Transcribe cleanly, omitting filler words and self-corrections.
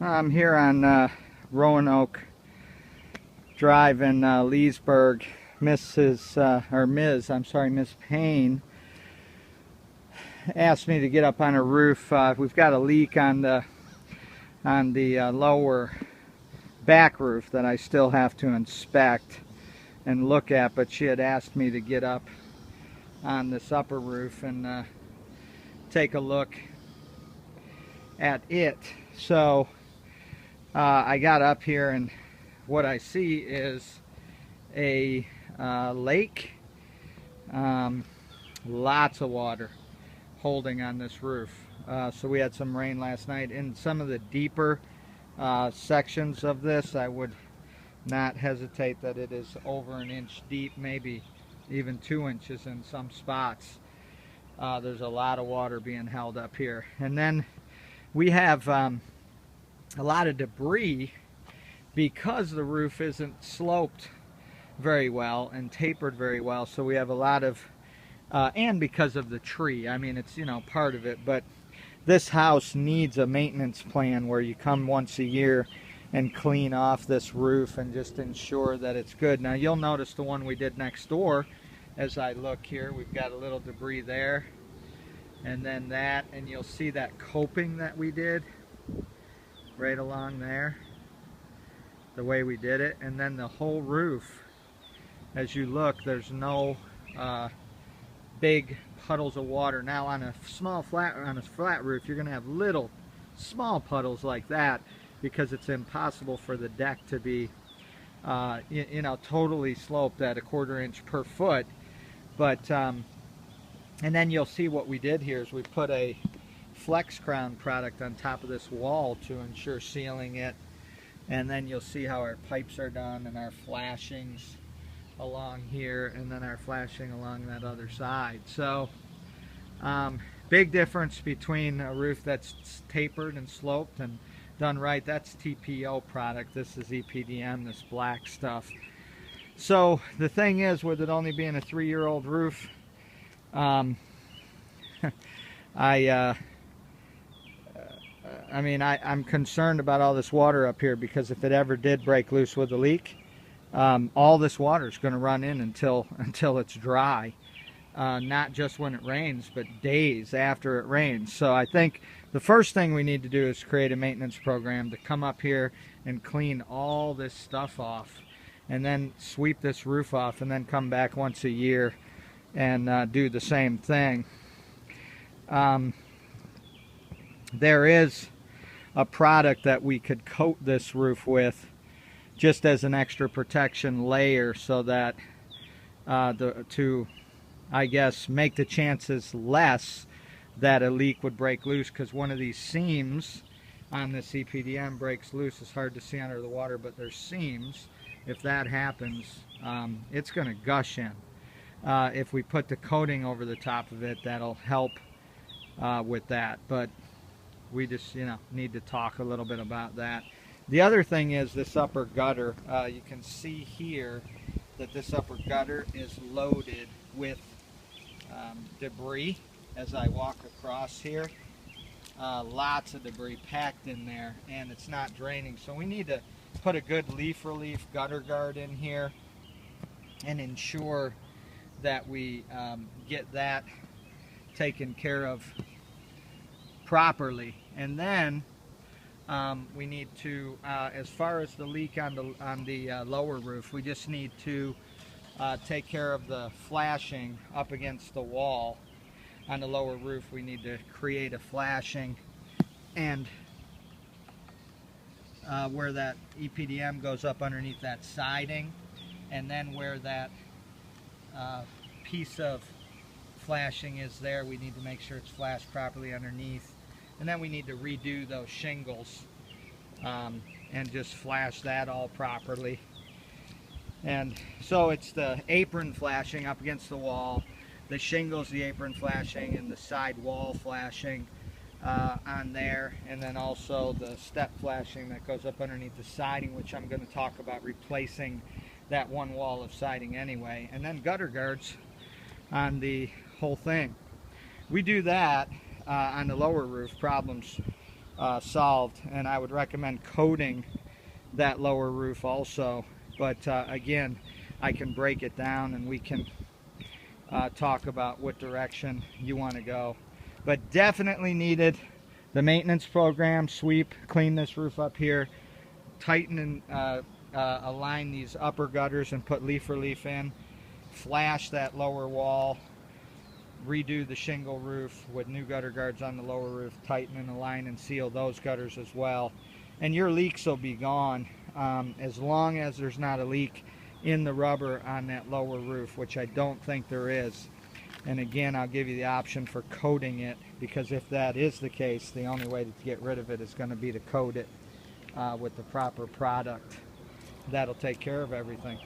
I'm here on Roanoke Drive in Leesburg. Miss Paine asked me to get up on a roof. We've got a leak on the lower back roof that I still have to inspect and look at, but she had asked me to get up on this upper roof and take a look at it. So I got up here, and what I see is a lake, lots of water holding on this roof. So we had some rain last night. In some of the deeper sections of this, I would not hesitate that it is over an inch deep, maybe even 2 inches in some spots. There's a lot of water being held up here. And then we have a lot of debris because the roof isn't sloped very well and tapered very well. So we have a lot of, and because of the tree, I mean, it's, part of it, but this house needs a maintenance plan where you come once a year and clean off this roof and just ensure that it's good. Now you'll notice the one we did next door, as I look here, we've got a little debris there, and then that, and you'll see that coping that we did right along there, the way we did it. And then the whole roof, as you look, there's no big puddles of water. Now on a flat roof, you're going to have little small puddles like that because it's impossible for the deck to be totally sloped at 1/4 inch per foot. But and then you'll see what we did here is we put a flex crown product on top of this wall to ensure sealing it, and then you'll see how our pipes are done and our flashings along here, and then our flashing along that other side. So big difference between a roof that's tapered and sloped and done right. That's TPO product. This is EPDM, this black stuff. So the thing is, with it only being a 3-year-old roof, I'm concerned about all this water up here, because if it ever did break loose with a leak, all this water is going to run in until it's dry. Not just when it rains, but days after it rains. So I think the first thing we need to do is create a maintenance program to come up here and clean all this stuff off, and then sweep this roof off, and then come back once a year and do the same thing. There is a product that we could coat this roof with just as an extra protection layer, so that I guess make the chances less that a leak would break loose, because one of these seams on this EPDM breaks loose. It's hard to see under the water, but there's seams. If that happens, it's going to gush in. If we put the coating over the top of it, that'll help with that. But we just need to talk a little bit about that. The other thing is this upper gutter. You can see here that this upper gutter is loaded with debris as I walk across here. Lots of debris packed in there, and it's not draining. So we need to put a good leaf relief gutter guard in here and ensure that we get that taken care of properly. And then we need to, as far as the leak on the lower roof, we just need to take care of the flashing up against the wall on the lower roof. We need to create a flashing, and where that EPDM goes up underneath that siding, and then where that piece of flashing is there, we need to make sure it's flashed properly underneath. And then we need to redo those shingles and just flash that all properly. And so it's the apron flashing up against the wall, the shingles, the apron flashing, and the side wall flashing on there, and then also the step flashing that goes up underneath the siding, which I'm going to talk about replacing that one wall of siding anyway, and then gutter guards on the whole thing. We do that on the lower roof, problems solved. And I would recommend coating that lower roof also. But again, I can break it down and we can talk about what direction you want to go. But definitely needed the maintenance program, sweep, clean this roof up here, tighten and align these upper gutters and put leaf relief in, flash that lower wall, redo the shingle roof with new gutter guards on the lower roof, tighten and align and seal those gutters as well. And your leaks will be gone as long as there's not a leak in the rubber on that lower roof, which I don't think there is. And again, I'll give you the option for coating it, because if that is the case, the only way to get rid of it is going to be to coat it with the proper product. That'll take care of everything.